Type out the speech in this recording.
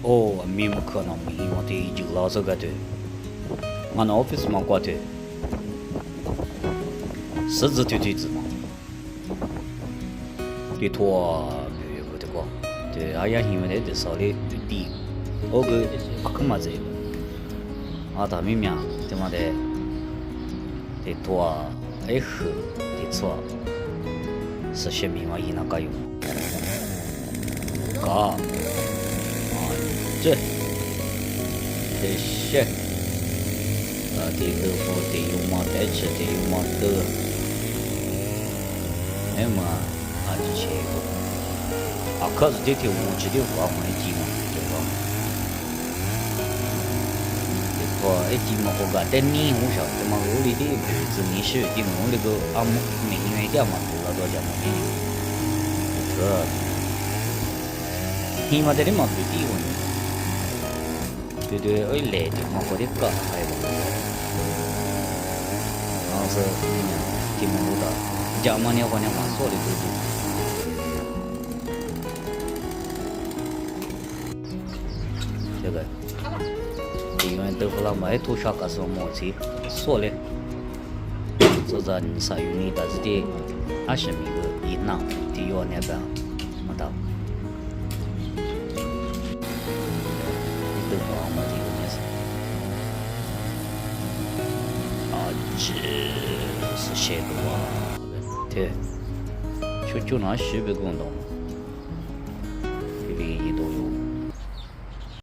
哦，面目可能没我的就老是个的，俺那 office 嘛挂的，狮子腿腿子嘛，的拖没有的挂，对，哎呀，因为那的少的对底，我个干嘛子？啊，他明明对嘛的，的拖哎呵的错，是些密码一那个用，嘎。这些地豆腐得有嘛带吃得有嘛豆，那么就切个，可是这条我吃的话没鸡嘛，对吧？这个鸡嘛我个等你我晓得嘛，我里的牌子你是的我那个美元点嘛，多少钱嘛美元，你嘛这里嘛最低温。对对，来的嘛，我的个还有，然后是听不到，讲嘛你好像嘛说的对对，这个，因为豆腐了嘛，土啥个是么子说的，就是你啥有你但是的，20米个一囊，的要那个，没到。这是写个哇，对，就拿西北广东。